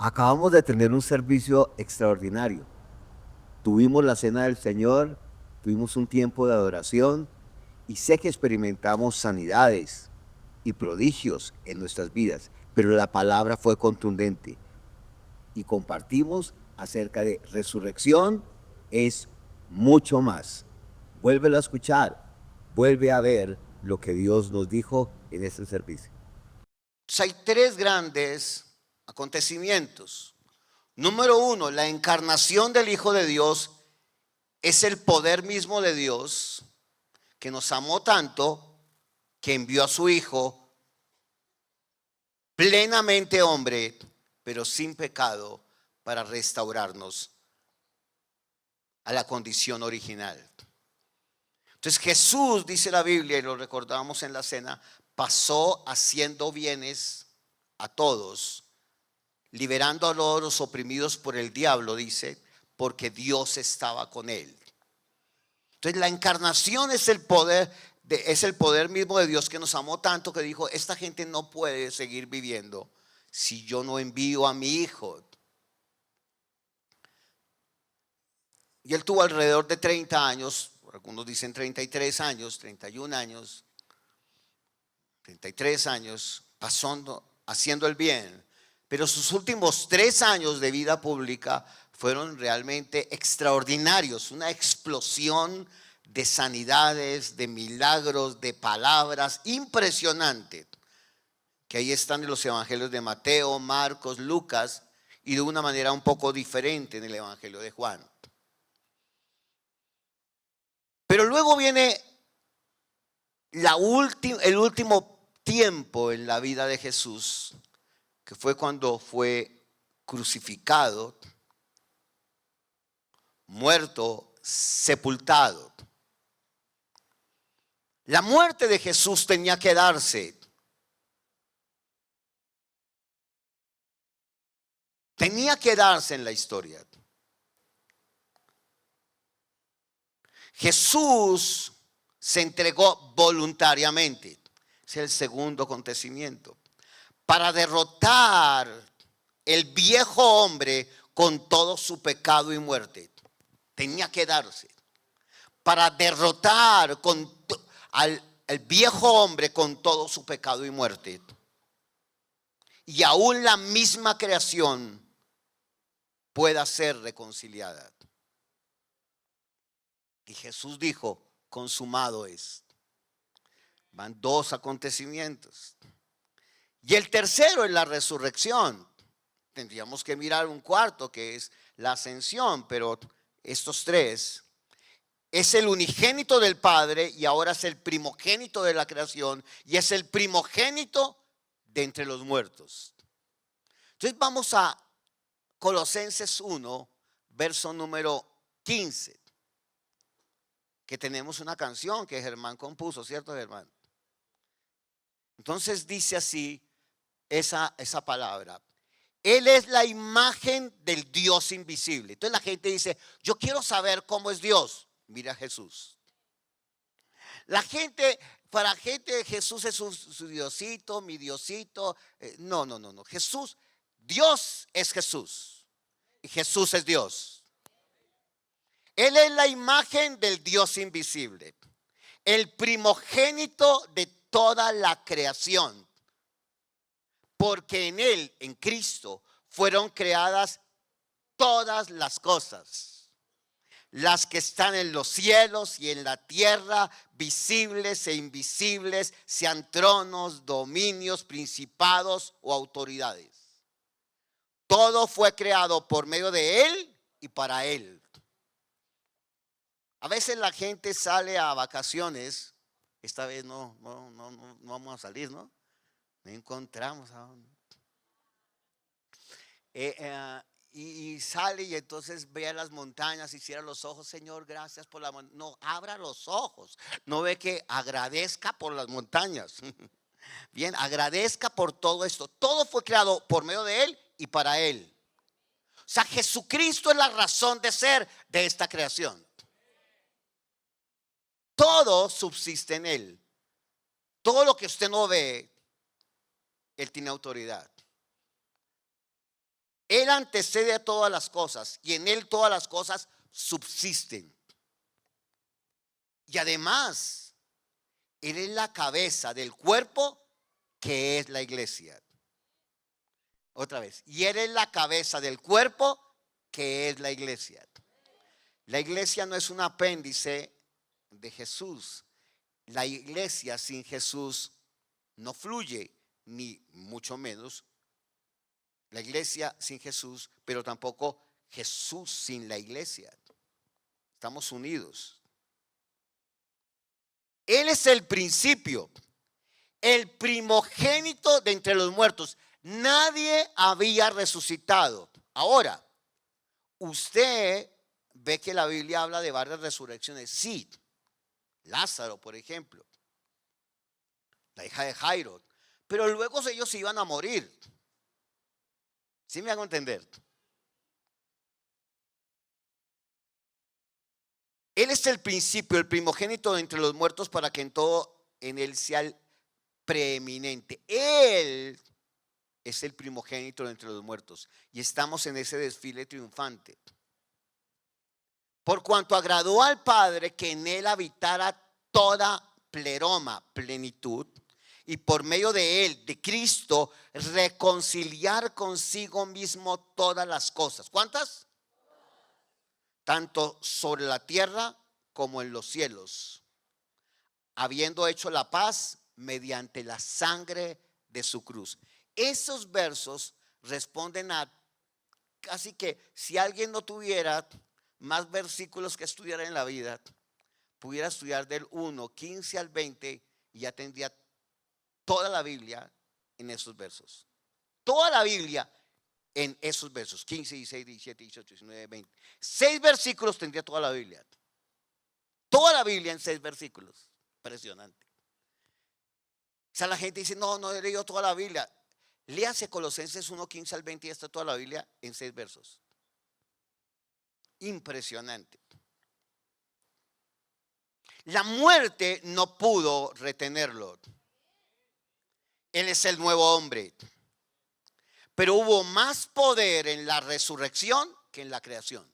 Acabamos de tener un servicio extraordinario. Tuvimos la cena del Señor, tuvimos un tiempo de adoración y sé que experimentamos sanidades y prodigios en nuestras vidas, pero la palabra fue contundente y compartimos acerca de resurrección es mucho más. Vuélvelo a escuchar, vuelve a ver lo que Dios nos dijo en este servicio. Hay tres grandes acontecimientos. Número uno, la encarnación del Hijo de Dios es el poder mismo de Dios que nos amó tanto que envió a su Hijo plenamente hombre, pero sin pecado, para restaurarnos a la condición original. Entonces Jesús, dice la Biblia, y lo recordamos en la cena, pasó haciendo bienes a todos, liberando a los oprimidos por el diablo, dice, porque Dios estaba con él. Entonces la encarnación es el poder mismo de Dios que nos amó tanto que dijo, esta gente no puede seguir viviendo si yo no envío a mi Hijo. Y él tuvo alrededor de 30 años, algunos dicen 33 años, 31 años, 33 años, haciendo el bien. Pero sus últimos 3 años de vida pública fueron realmente extraordinarios, una explosión de sanidades, de milagros, de palabras, impresionante. Que ahí están en los evangelios de Mateo, Marcos, Lucas, y de una manera un poco diferente en el evangelio de Juan. Pero luego viene el último tiempo en la vida de Jesús, que fue cuando fue crucificado, muerto, sepultado. La muerte de Jesús tenía que darse. Tenía que darse en la historia. Jesús se entregó voluntariamente. Es el segundo acontecimiento. Para derrotar el viejo hombre con todo su pecado y muerte. Tenía que darse. Para derrotar al viejo hombre con todo su pecado y muerte. Y aún la misma creación pueda ser reconciliada. Y Jesús dijo, consumado es. Van 2 acontecimientos. Y el tercero es la resurrección. Tendríamos que mirar un cuarto, que es la ascensión, pero estos 3. Es el unigénito del Padre y ahora es el primogénito de la creación y es el primogénito de entre los muertos. Entonces vamos a Colosenses 1, verso número 15, que tenemos una canción que Germán compuso, ¿cierto, Germán? Entonces dice así esa palabra. Él es la imagen del Dios invisible. Entonces la gente dice, yo quiero saber cómo es Dios. Mira a Jesús. Para gente Jesús es su Diosito, mi Diosito. No. Jesús, Dios es Jesús. Y Jesús es Dios. Él es la imagen del Dios invisible. El primogénito de toda la creación. Porque en Él, en Cristo, fueron creadas todas las cosas. Las que están en los cielos y en la tierra, visibles e invisibles, sean tronos, dominios, principados o autoridades. Todo fue creado por medio de Él y para Él. A veces la gente sale a vacaciones. Esta vez no vamos a salir, ¿no? No encontramos a dónde. Y sale y entonces ve a las montañas y cierra los ojos. Señor, gracias por la montaña. No, abra los ojos. No ve que agradezca por las montañas. Bien, agradezca por todo esto. Todo fue creado por medio de Él y para Él. O sea, Jesucristo es la razón de ser de esta creación. Todo subsiste en Él. Todo lo que usted no ve, Él tiene autoridad. Él antecede a todas las cosas y en Él todas las cosas subsisten. Y además, Él es la cabeza del cuerpo que es la iglesia. Otra vez, y Él es la cabeza del cuerpo que es la iglesia. La iglesia no es un apéndice de Jesús. La iglesia sin Jesús no fluye, ni mucho menos la iglesia sin Jesús, pero tampoco Jesús sin la iglesia. Estamos unidos. Él es el principio, el primogénito de entre los muertos. Nadie había resucitado. Ahora, usted ve que la Biblia habla de varias resurrecciones. Sí, Lázaro, por ejemplo, la hija de Jairo. Pero luego ellos se iban a morir. ¿Sí me hago entender? Él es el principio, el primogénito de entre los muertos, para que en todo en Él sea el preeminente. Él es el primogénito de entre los muertos. Y estamos en ese desfile triunfante. Por cuanto agradó al Padre que en Él habitara toda pleroma, plenitud, y por medio de Él, de Cristo, reconciliar consigo mismo todas las cosas. ¿Cuántas? Tanto sobre la tierra como en los cielos, habiendo hecho la paz mediante la sangre de su cruz. Esos versos responden a casi que si alguien no tuviera más versículos que estudiar en la vida, pudiera estudiar del 1:15 al 20 y ya tendría toda la Biblia en esos versos. Toda la Biblia en esos versos, 15, 16, 17, 18, 19, 20. 6 versículos tendría toda la Biblia. Toda la Biblia en 6 versículos. Impresionante. O sea, la gente dice, no he leído toda la Biblia. Léase Colosenses 1:15 al 20 y está toda la Biblia en 6 versos. Impresionante. La muerte no pudo retenerlo. Él es el nuevo hombre. Pero hubo más poder en la resurrección que en la creación.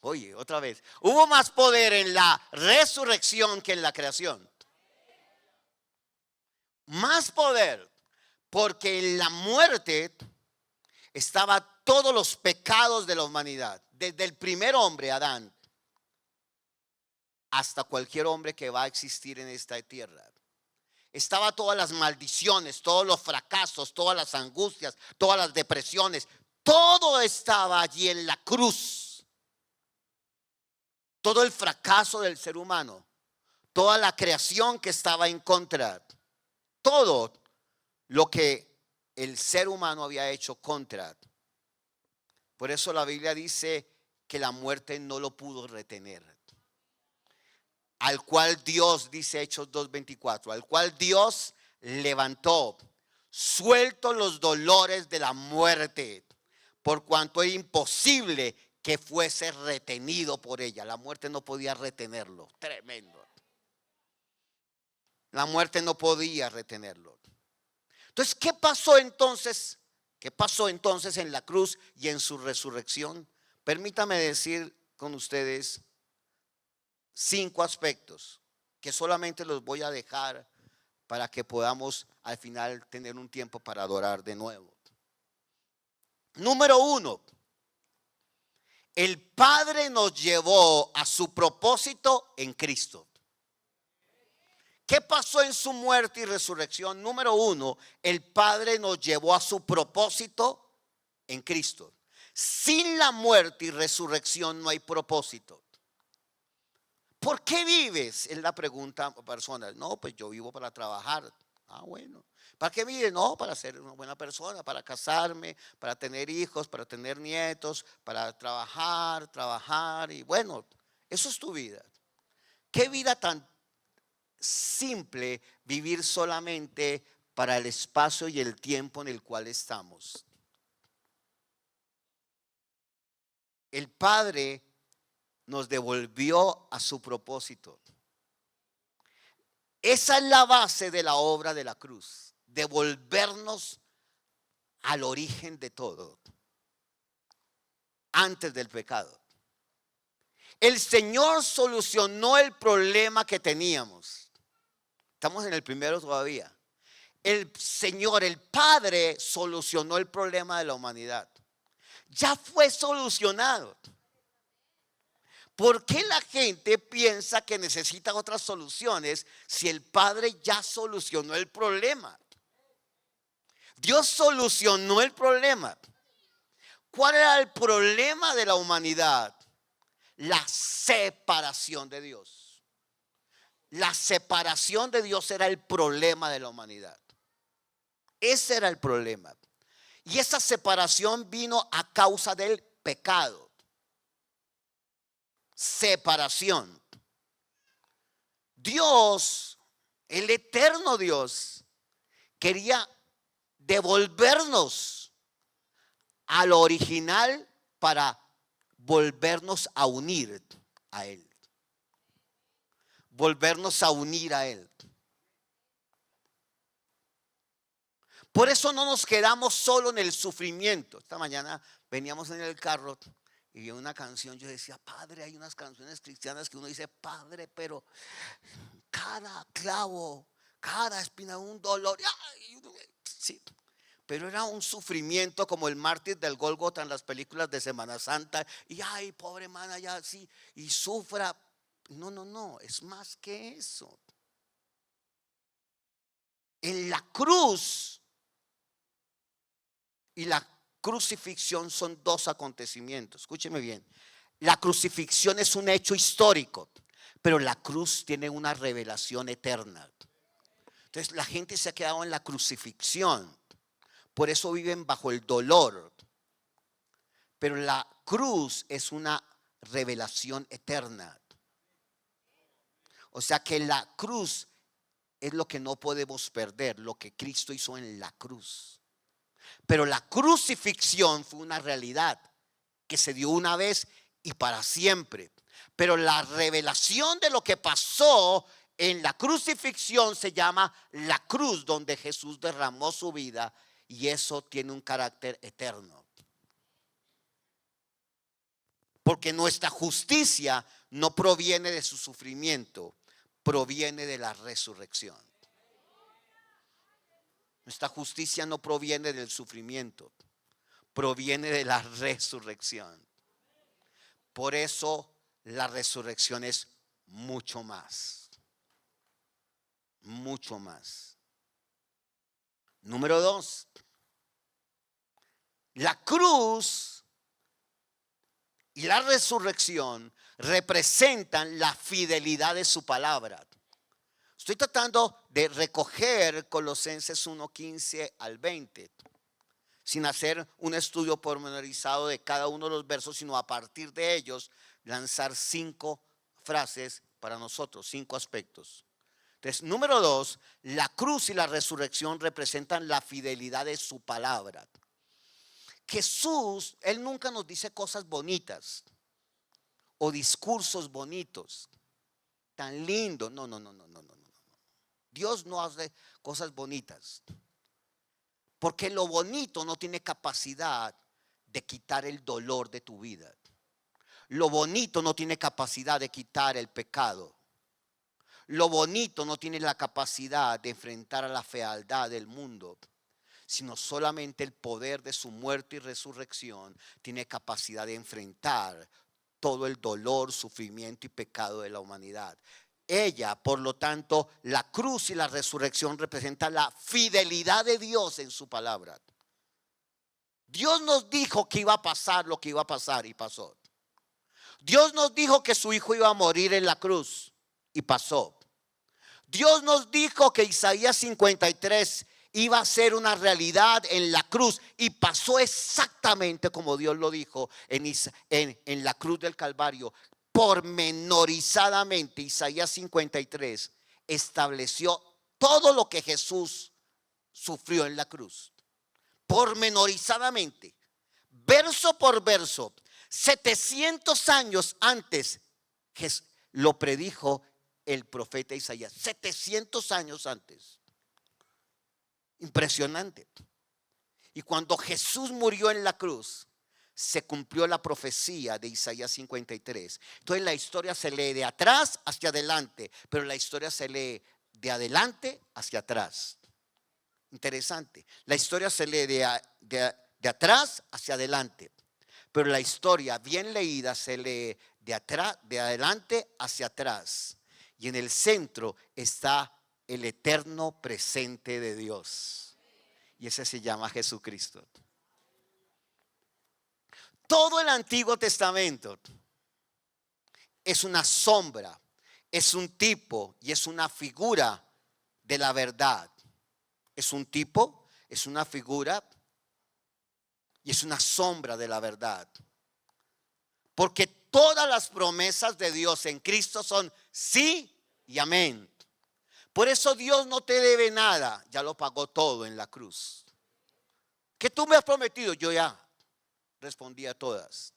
Oye, otra vez. Hubo más poder en la resurrección que en la creación. Más poder. Porque en la muerte estaban todos los pecados de la humanidad. Desde el primer hombre, Adán, hasta cualquier hombre que va a existir en esta tierra. Estaba todas las maldiciones, todos los fracasos, todas las angustias, todas las depresiones. Todo estaba allí en la cruz. Todo el fracaso del ser humano, toda la creación que estaba en contra, todo lo que el ser humano había hecho contra. Por eso la Biblia dice que la muerte no lo pudo retener. Al cual Dios, dice Hechos 2:24, al cual Dios levantó, suelto los dolores de la muerte, por cuanto es imposible que fuese retenido por ella. La muerte no podía retenerlo. Tremendo. La muerte no podía retenerlo. Entonces, ¿qué pasó entonces? ¿Qué pasó entonces en la cruz y en su resurrección? Permítame decir con ustedes 5 aspectos que solamente los voy a dejar para que podamos al final tener un tiempo para adorar de nuevo. Número 1, el Padre nos llevó a su propósito en Cristo. ¿Qué pasó en su muerte y resurrección? Número 1, el Padre nos llevó a su propósito en Cristo. Sin la muerte y resurrección no hay propósito. ¿Por qué vives? Es la pregunta a personas. No, pues yo vivo para trabajar. Ah, bueno. ¿Para qué vives? No, para ser una buena persona, para casarme, para tener hijos, para tener nietos, para trabajar y bueno, eso es tu vida. ¿Qué vida tan simple vivir solamente para el espacio y el tiempo en el cual estamos? El Padre nos devolvió a su propósito. Esa es la base de la obra de la cruz, devolvernos al origen de todo. antes del pecado. El Señor solucionó el problema que teníamos. Estamos en el primero todavía. El Señor, el Padre, solucionó el problema de la humanidad. Ya fue solucionado. ¿Por qué la gente piensa que necesita otras soluciones si el Padre ya solucionó el problema? Dios solucionó el problema. ¿Cuál era el problema de la humanidad? La separación de Dios. La separación de Dios era el problema de la humanidad. Ese era el problema. Y esa separación vino a causa del pecado. Separación. Dios, el eterno Dios, quería devolvernos a lo original para volvernos a unir a Él. Volvernos a unir a Él. Por eso no nos quedamos solo en el sufrimiento. Esta mañana veníamos en el carro y en una canción yo decía, Padre, hay unas canciones cristianas que uno dice, Padre, pero cada clavo, cada espina, un dolor. Sí. Pero era un sufrimiento como el mártir del Gólgota en las películas de Semana Santa. Y ay, pobre mana, ya así, y sufra. No, es más que eso. En la cruz y la crucifixión son dos acontecimientos. Escúcheme bien. La crucifixión es un hecho histórico, pero la cruz tiene una revelación eterna. Entonces la gente se ha quedado en la crucifixión. Por eso viven bajo el dolor. Pero la cruz es una revelación eterna. O sea que la cruz es lo que no podemos perder, lo que Cristo hizo en la cruz. Pero la crucifixión fue una realidad que se dio una vez y para siempre. Pero la revelación de lo que pasó en la crucifixión se llama la cruz, donde Jesús derramó su vida. Y eso tiene un carácter eterno. Porque nuestra justicia no proviene de su sufrimiento, proviene de la resurrección. Nuestra justicia no proviene del sufrimiento, proviene de la resurrección. Por eso la resurrección es mucho más. Mucho más. Número 2. La cruz y la resurrección representan la fidelidad de su palabra. Estoy tratando de recoger Colosenses 1:15 al 20, sin hacer un estudio pormenorizado de cada uno de los versos, sino a partir de ellos lanzar 5 frases para nosotros, 5 aspectos. Entonces, número 2, la cruz y la resurrección representan la fidelidad de su palabra. Jesús, Él nunca nos dice cosas bonitas o discursos bonitos, tan lindos. No. Dios no hace cosas bonitas, porque lo bonito no tiene capacidad de quitar el dolor de tu vida. Lo bonito no tiene capacidad de quitar el pecado. Lo bonito no tiene la capacidad de enfrentar a la fealdad del mundo, sino solamente el poder de su muerte y resurrección tiene capacidad de enfrentar todo el dolor, sufrimiento y pecado de la humanidad. Ella, por lo tanto, la cruz y la resurrección representan la fidelidad de Dios en su palabra. Dios nos dijo que iba a pasar lo que iba a pasar y pasó. Dios nos dijo que su hijo iba a morir en la cruz y pasó. Dios nos dijo que Isaías 53 iba a ser una realidad en la cruz y pasó exactamente como Dios lo dijo en la cruz del Calvario. Pormenorizadamente, Isaías 53 estableció todo lo que Jesús sufrió en la cruz. Pormenorizadamente, verso por verso, 700 años antes lo predijo el profeta Isaías. 700 años antes. Impresionante. Y cuando Jesús murió en la cruz, se cumplió la profecía de Isaías 53. Entonces la historia se lee de atrás hacia adelante, pero la historia se lee de adelante hacia atrás. Interesante. La historia se lee de atrás hacia adelante, pero la historia bien leída se lee de adelante hacia atrás. Y en el centro está el eterno presente de Dios. Y ese se llama Jesucristo. Todo el Antiguo Testamento es una sombra, es un tipo y es una figura de la verdad. Es un tipo, es una figura y es una sombra de la verdad. Porque todas las promesas de Dios en Cristo son sí y amén. Por eso Dios no te debe nada, ya lo pagó todo en la cruz. ¿Qué tú me has prometido? Yo ya respondí a todas.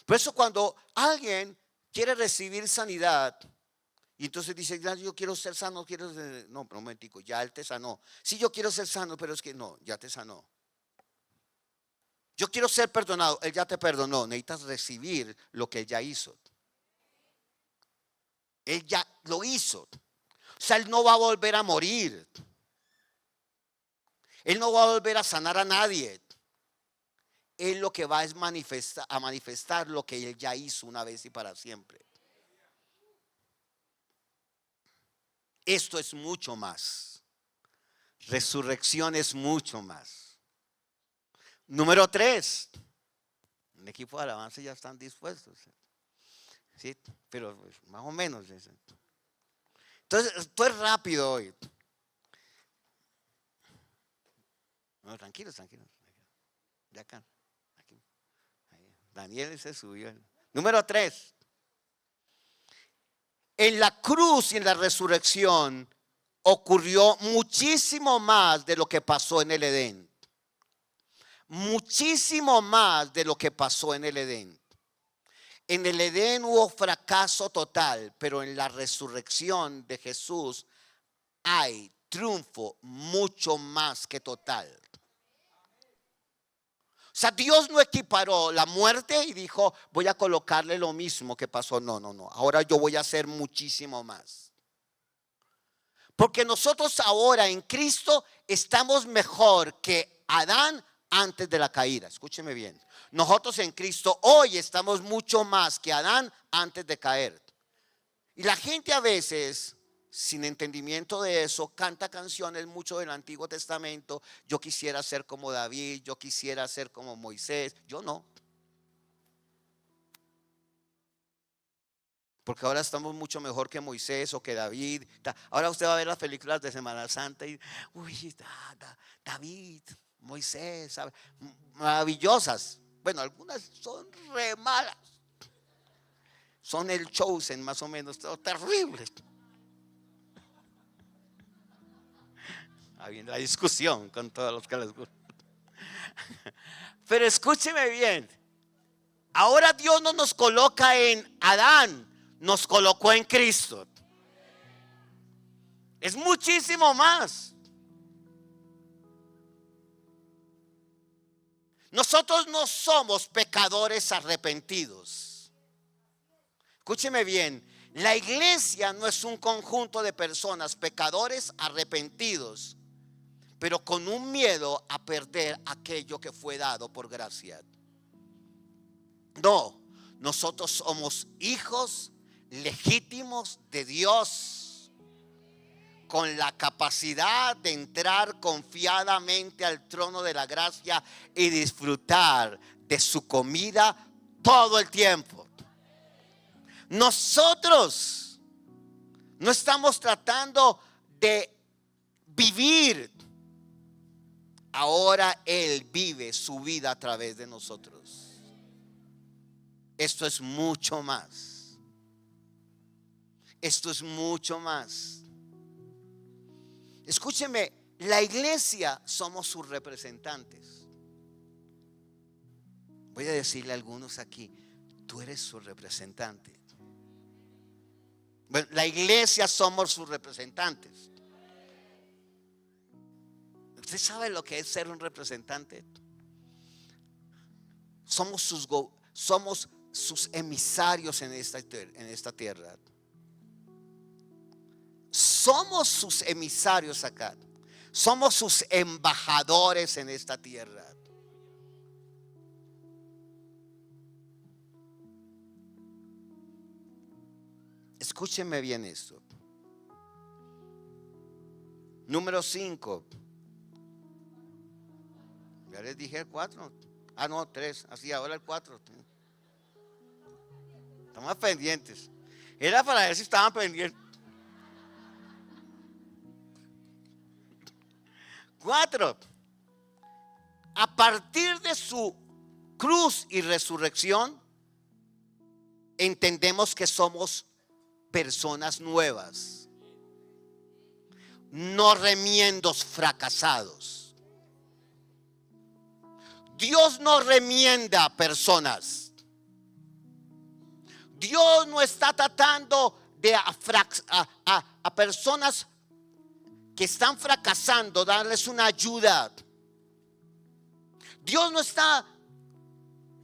Por eso cuando alguien quiere recibir sanidad y entonces dice, yo quiero ser sano, no, un momentico, ya Él te sanó. Sí, yo quiero ser sano, pero es que no, ya te sanó. Yo quiero ser perdonado, Él ya te perdonó. Necesitas recibir lo que Él ya hizo. Él ya lo hizo. O sea, Él no va a volver a morir. Él no va a volver a sanar a nadie. Él lo que va es manifestar lo que Él ya hizo una vez y para siempre. Esto es mucho más. Resurrección es mucho más. Número 3. Un equipo de alabanza ya están dispuestos. ¿Sí? Pero más o menos. Entonces, esto es rápido hoy. No, tranquilos. Ya acá. Aquí. Daniel se subió. Número 3. En la cruz y en la resurrección ocurrió muchísimo más de lo que pasó en el Edén. Muchísimo más de lo que pasó en el Edén. En el Edén hubo fracaso total, pero en la resurrección de Jesús hay triunfo mucho más que total. O sea, Dios no equiparó la muerte y dijo, voy a colocarle lo mismo que pasó. No. Ahora yo voy a hacer muchísimo más. Porque nosotros ahora en Cristo estamos mejor que Adán antes de la caída. Escúcheme bien. Nosotros en Cristo hoy estamos mucho más que Adán antes de caer. Y la gente a veces, sin entendimiento de eso, canta canciones mucho del Antiguo Testamento. Yo quisiera ser como David, yo quisiera ser como Moisés. Yo no. Porque ahora estamos mucho mejor que Moisés o que David. Ahora usted va a ver las películas de Semana Santa y, David, Moisés, ¿sabe? Maravillosas. Bueno, algunas son re malas. Son el Chosen, más o menos, todo terrible. Habiendo la discusión con todos los que les gusta. Pero escúcheme bien. Ahora Dios no nos coloca en Adán, nos colocó en Cristo. Es muchísimo más. Nosotros no somos pecadores arrepentidos. Escúcheme bien, la iglesia no es un conjunto de personas pecadores arrepentidos, pero con un miedo a perder aquello que fue dado por gracia. No, nosotros somos hijos legítimos de Dios, con la capacidad de entrar confiadamente al trono de la gracia y disfrutar de su comida todo el tiempo. Nosotros no estamos tratando de vivir. Ahora Él vive su vida a través de nosotros. Esto es mucho más. Esto es mucho más. Escúcheme, la iglesia somos sus representantes. Voy a decirle a algunos aquí, tú eres su representante. Bueno, la iglesia somos sus representantes. ¿Usted sabe lo que es ser un representante? somos sus emisarios en esta tierra. Somos sus emisarios acá. Somos sus embajadores en esta tierra. Escúchenme bien esto. Número 5. Ya les dije el 4. Ah, no, 3. Así, ahora el 4. Estamos pendientes. Era para ver si estaban pendientes. 4. A partir de su cruz y resurrección, entendemos que somos personas nuevas, no remiendos fracasados. Dios no remienda personas. Dios no está tratando de a personas que están fracasando, darles una ayuda. Dios no está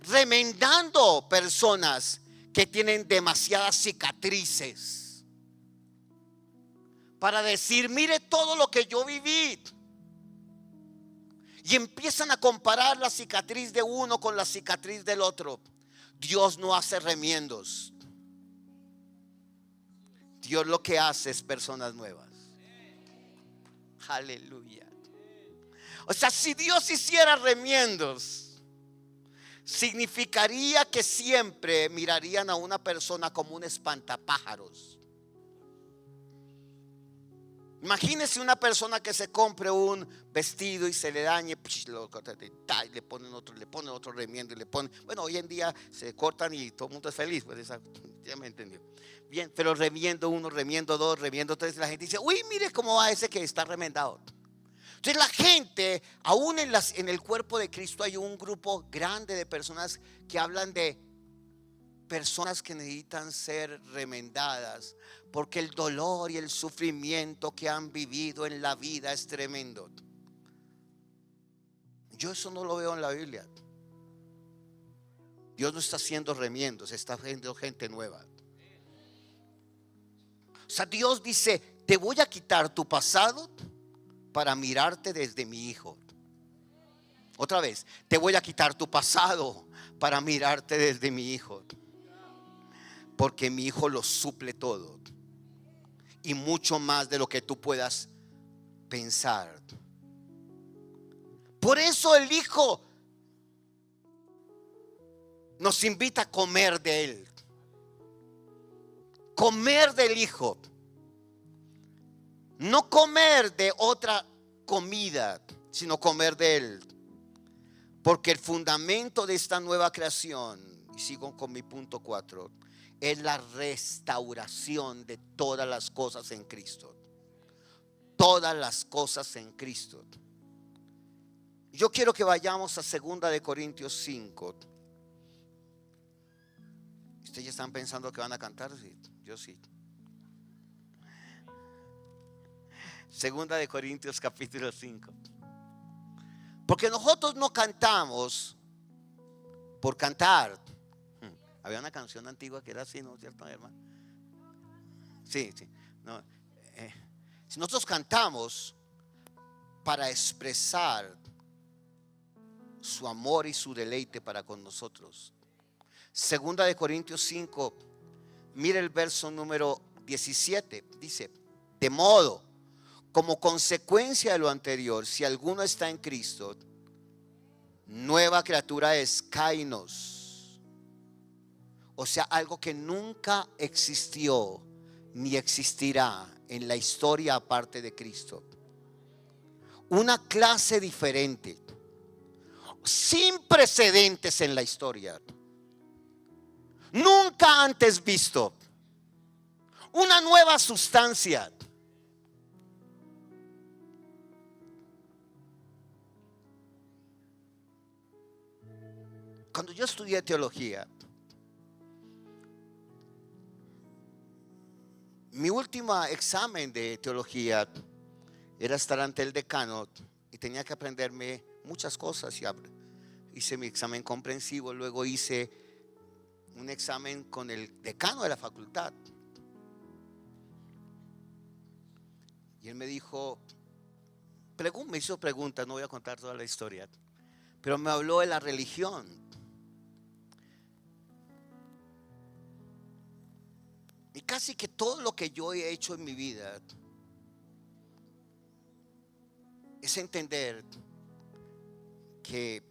remendando personas que tienen demasiadas cicatrices para decir: mire todo lo que yo viví. Y empiezan a comparar la cicatriz de uno con la cicatriz del otro. Dios no hace remiendos. Dios lo que hace es personas nuevas. Aleluya. O sea, si Dios hiciera remiendos, significaría que siempre mirarían a una persona como un espantapájaros. Imagínese una persona que se compre un vestido y se le dañe, le ponen otro remiendo y le ponen. Bueno, hoy en día se cortan y todo el mundo es feliz, pues ya me entendió. Bien, pero remiendo 1, remiendo 2, remiendo 3, la gente dice: uy, mire cómo va ese que está remendado. Entonces la gente, aún en el cuerpo de Cristo hay un grupo grande de personas que hablan de personas que necesitan ser remendadas, porque el dolor y el sufrimiento que han vivido en la vida es tremendo. Yo eso no lo veo en la Biblia. Dios no está haciendo remiendos, está haciendo gente nueva. O sea, Dios dice: te voy a quitar tu pasado para mirarte desde mi hijo. Otra vez, te voy a quitar tu pasado para mirarte desde mi hijo. Porque mi hijo lo suple todo y mucho más de lo que tú puedas pensar. Por eso el hijo nos invita a comer de él. Comer del hijo. No comer de otra comida, sino comer de él. Porque el fundamento de esta nueva creación, y sigo con mi punto 4, es la restauración de todas las cosas en Cristo. Todas las cosas en Cristo. Yo quiero que vayamos a 2 de Corintios 5. ¿Ustedes ya están pensando que van a cantar? Sí, yo sí. 2 de Corintios capítulo 5. Porque nosotros no cantamos por cantar. Había una canción antigua que era así, ¿no es cierto, hermano? Sí. No, si nosotros cantamos para expresar su amor y su deleite para con nosotros. 2 de Corintios 5, mire el verso número 17. Dice: de modo, como consecuencia de lo anterior, si alguno está en Cristo, nueva criatura es, kainos. O sea, algo que nunca existió ni existirá en la historia aparte de Cristo. Una clase diferente, sin precedentes en la historia, nunca antes visto. Una nueva sustancia. Cuando yo estudié teología, mi último examen de teología era estar ante el decano y tenía que aprenderme muchas cosas hice mi examen comprensivo, luego hice un examen con el decano de la facultad. Y él me dijo, me hizo preguntas, no voy a contar toda la historia, pero me habló de la religión. Y casi que todo lo que yo he hecho en mi vida es entender que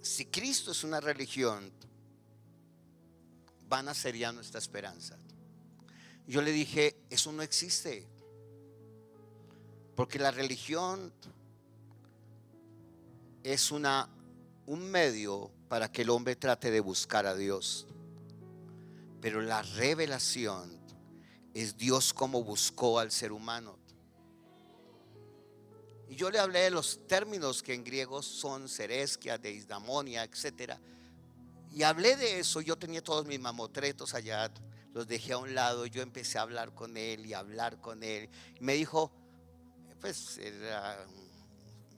si Cristo es una religión, vana sería nuestra esperanza. Yo le dije, eso no existe, porque la religión es un medio para que el hombre trate de buscar a Dios, pero la revelación es Dios como buscó al ser humano. Y yo le hablé de los términos que en griego son seresquia, deisdamonia, etcétera. Y hablé de eso. Yo tenía todos mis mamotretos allá, los dejé a un lado. Yo empecé a hablar con él y a hablar con él. Y me dijo, pues era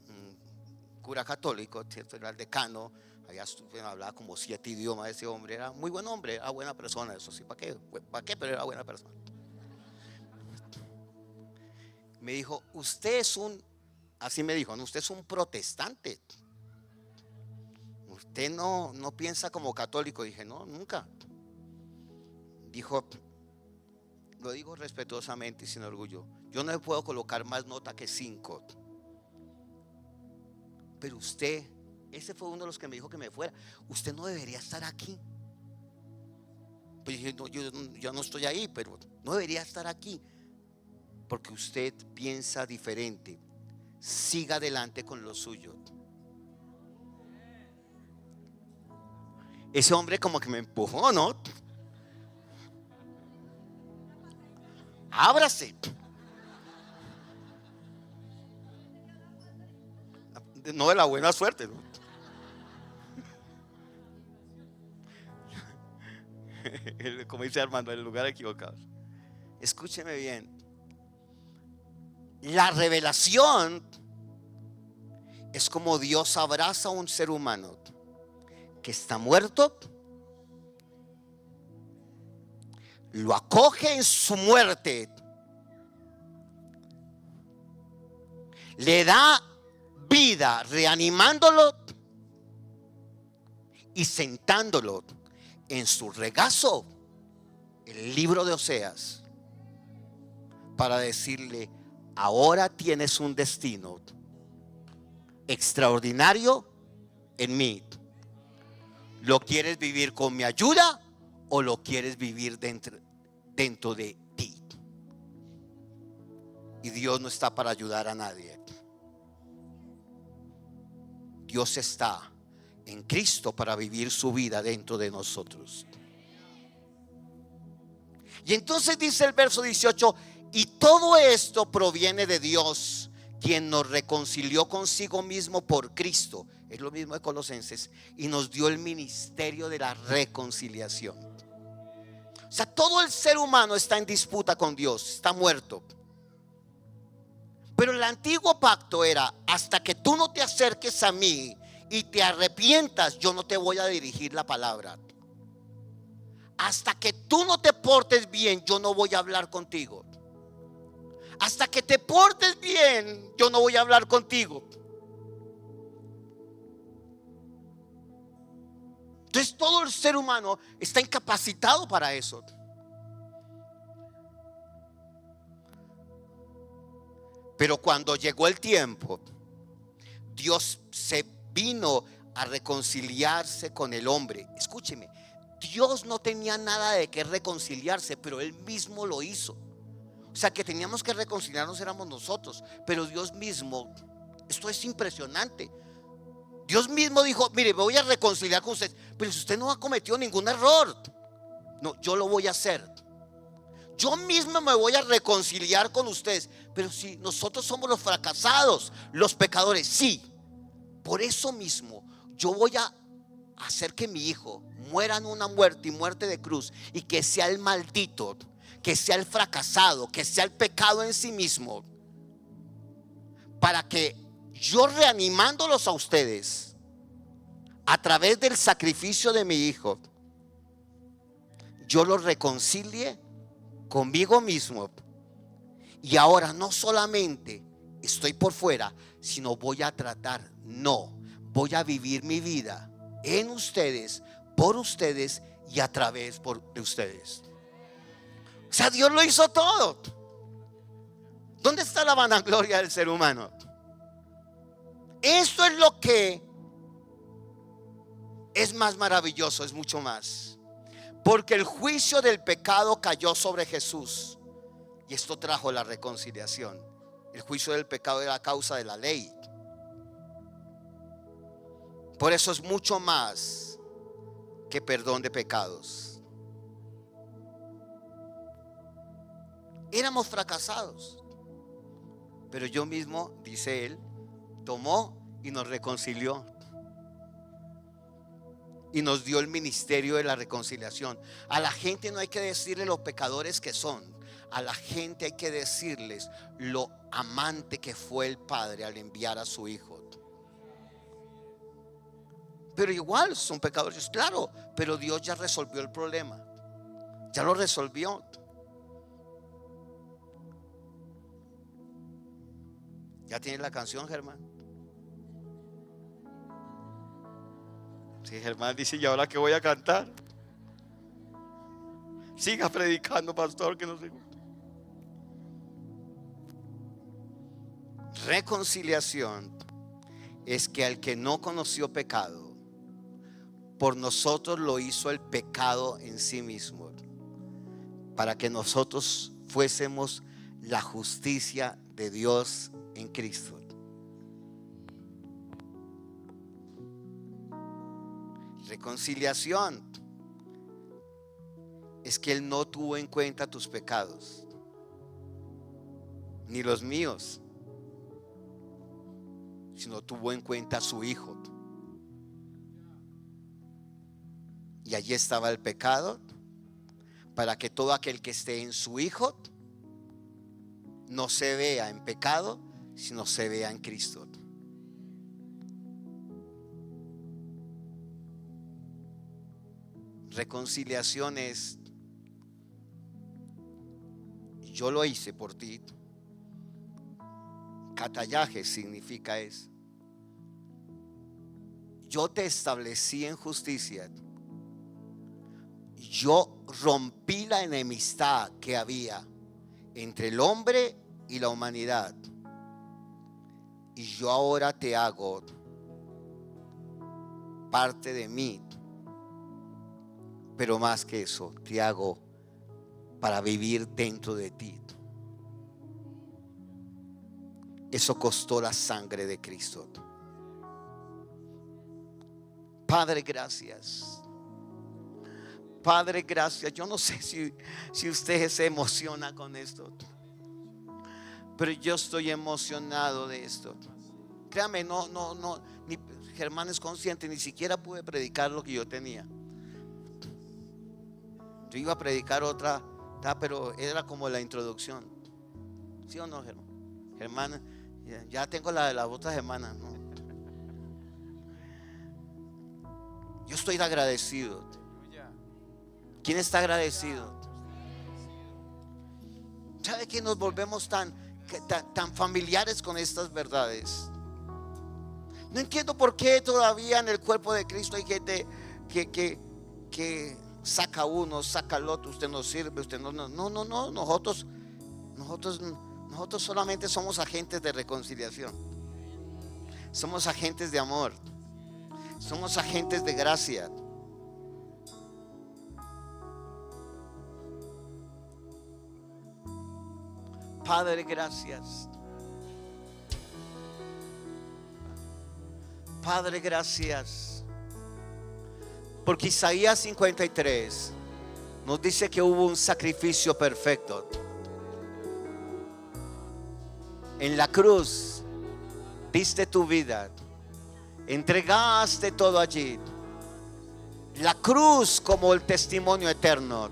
un cura católico, ¿cierto? Era el decano. Allá hablaba como 7 idiomas ese hombre. Era muy buen hombre, era buena persona, eso sí. ¿Para qué? ¿Para qué? Pero era buena persona. Me dijo, usted es así me dijo, usted es un protestante. Usted no piensa como católico. Dije, no, nunca. Dijo, lo digo respetuosamente y sin orgullo, yo no le puedo colocar más nota que 5. Pero usted, ese fue uno de los que me dijo que me fuera. Usted no debería estar aquí. Pues dije, no, yo no estoy ahí, pero no debería estar aquí, porque usted piensa diferente. Siga adelante con lo suyo. Ese hombre como que me empujó, ¿no? Ábrase. No de la buena suerte, ¿no? Como dice Armando, en el lugar equivocado. Escúcheme bien. La revelación es como Dios abraza a un ser humano que está muerto, lo acoge en su muerte, le da vida reanimándolo y sentándolo en su regazo, el libro de Oseas, para decirle, ahora tienes un destino extraordinario en mí. ¿Lo quieres vivir con mi ayuda o lo quieres vivir dentro de ti? Y Dios no está para ayudar a nadie. Dios está en Cristo para vivir su vida dentro de nosotros. Y entonces dice el verso 18, y todo esto proviene de Dios, quien nos reconcilió consigo mismo por Cristo. Es lo mismo de Colosenses. Y nos dio el ministerio de la reconciliación. O sea, todo el ser humano está en disputa con Dios, está muerto. Pero el antiguo pacto era, hasta que tú no te acerques a mí y te arrepientas, yo no te voy a dirigir la palabra. Hasta que tú no te portes bien, yo no voy a hablar contigo. Hasta que te portes bien, yo no voy a hablar contigo. Entonces todo el ser humano está incapacitado para eso. Pero cuando llegó el tiempo, Dios se vino a reconciliarse con el hombre. Escúcheme, Dios no tenía nada de qué reconciliarse, pero Él mismo lo hizo. O sea, que teníamos que reconciliarnos éramos nosotros, pero Dios mismo, esto es impresionante. Dios mismo dijo, mire, me voy a reconciliar con usted, pero si usted no ha cometido ningún error, no, yo lo voy a hacer. Yo mismo me voy a reconciliar con ustedes, pero si nosotros somos los fracasados, los pecadores, sí. Por eso mismo yo voy a hacer que mi hijo muera en una muerte y muerte de cruz, y que sea el maldito, que sea el fracasado, que sea el pecado en sí mismo, para que yo reanimándolos a ustedes a través del sacrificio de mi hijo, yo los reconcilie conmigo mismo. Y ahora no solamente estoy por fuera, sino voy a tratar, voy a vivir mi vida en ustedes, por ustedes y a través de ustedes. O sea, Dios lo hizo todo. ¿Dónde está la vanagloria del ser humano? Esto es lo que es más maravilloso, es mucho más. Porque el juicio del pecado cayó sobre Jesús y esto trajo la reconciliación. El juicio del pecado era a causa de la ley. Por eso es mucho más que perdón de pecados. Éramos fracasados, pero yo mismo, dice él, tomó y nos reconcilió y nos dio el ministerio de la reconciliación. A la gente no hay que decirle los pecadores que son, a la gente hay que decirles lo amante que fue el Padre al enviar a su Hijo. Pero igual son pecadores, claro, pero Dios ya resolvió el problema, ya lo resolvió. ¿Ya tienes la canción, Germán? Sí, Germán dice, ¿y ahora qué voy a cantar? Siga predicando, pastor, que no se gusta. Reconciliación es que al que no conoció pecado, por nosotros lo hizo el pecado en sí mismo, para que nosotros fuésemos la justicia de Dios en Cristo. Reconciliación es que Él no tuvo en cuenta tus pecados, ni los míos, sino tuvo en cuenta a su Hijo. Y allí estaba el pecado, para que todo aquel que esté en su Hijo no se vea en pecado, sino se vea en Cristo. Reconciliación es: yo lo hice por ti. Catallaje significa eso. Yo te establecí en justicia. Yo rompí la enemistad que había entre el hombre y la humanidad. Y yo ahora te hago parte de mí. Pero más que eso, te hago para vivir dentro de ti. Eso costó la sangre de Cristo. Padre, gracias. Padre, gracias. Yo no sé si usted se emociona con esto, pero yo estoy emocionado de esto. Créame, ni Germán es consciente, ni siquiera pude predicar lo que yo tenía. Yo iba a predicar otra, pero era como la introducción. ¿Sí o no, Germán? Germán, ya tengo la de la otra semana, ¿no? Yo estoy agradecido. ¿Quién está agradecido? ¿Sabe que nos volvemos tan familiares con estas verdades? No entiendo por qué todavía en el cuerpo de Cristo hay gente que saca uno, saca el otro. Usted no sirve, usted no. Nosotros solamente somos agentes de reconciliación. Somos agentes de amor. Somos agentes de gracia. Padre, gracias. Padre, gracias. Porque Isaías 53 nos dice que hubo un sacrificio perfecto. En la cruz diste tu vida, entregaste todo allí. La cruz como el testimonio eterno,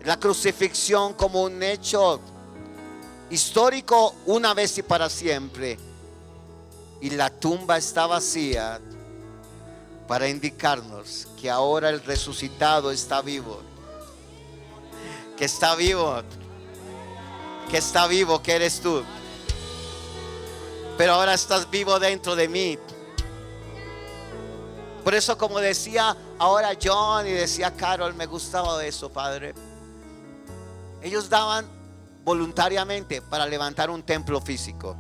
la crucifixión como un hecho histórico una vez y para siempre. y la tumba está vacía, para indicarnos que ahora el resucitado está vivo, que está vivo, que eres tú. Pero ahora estás vivo dentro de mí. Por eso, como decía ahora John y decía Carol, me gustaba eso, Padre. Ellos daban voluntariamente para levantar un templo físico.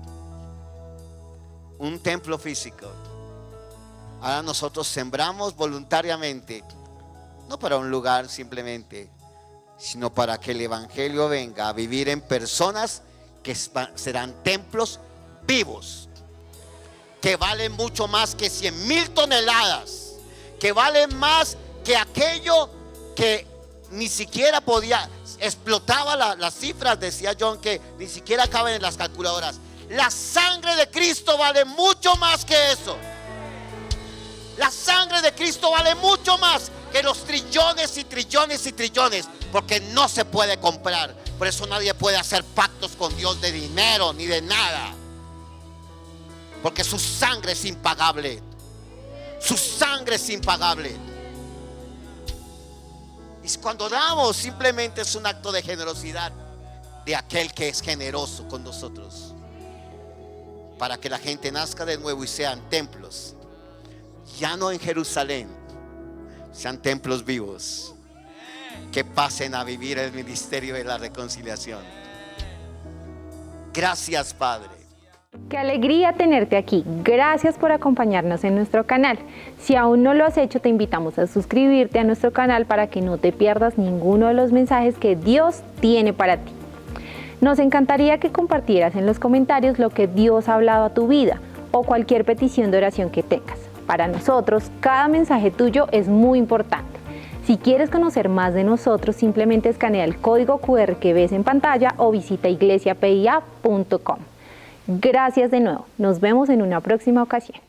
Un templo físico. Ahora nosotros sembramos voluntariamente, no para un lugar simplemente, sino para que el evangelio venga a vivir en personas que serán templos vivos, que valen mucho más que 100,000 toneladas, que valen más que aquello que ni siquiera podía, explotaba las cifras, decía John, que ni siquiera caben en las calculadoras. La sangre de Cristo vale mucho más que eso. La sangre de Cristo vale mucho más que los trillones y trillones y trillones, porque no se puede comprar. Por eso nadie puede hacer pactos con Dios de dinero ni de nada, porque su sangre es impagable. Su sangre es impagable. Y cuando damos, simplemente es un acto de generosidad de aquel que es generoso con nosotros, para que la gente nazca de nuevo y sean templos, ya no en Jerusalén, sean templos vivos, que pasen a vivir el ministerio de la reconciliación. Gracias, Padre. Qué alegría tenerte aquí. Gracias por acompañarnos en nuestro canal. Si aún no lo has hecho, te invitamos a suscribirte a nuestro canal para que no te pierdas ninguno de los mensajes que Dios tiene para ti. Nos encantaría que compartieras en los comentarios lo que Dios ha hablado a tu vida o cualquier petición de oración que tengas. Para nosotros, cada mensaje tuyo es muy importante. Si quieres conocer más de nosotros, simplemente escanea el código QR que ves en pantalla o visita iglesiapia.com. Gracias de nuevo. Nos vemos en una próxima ocasión.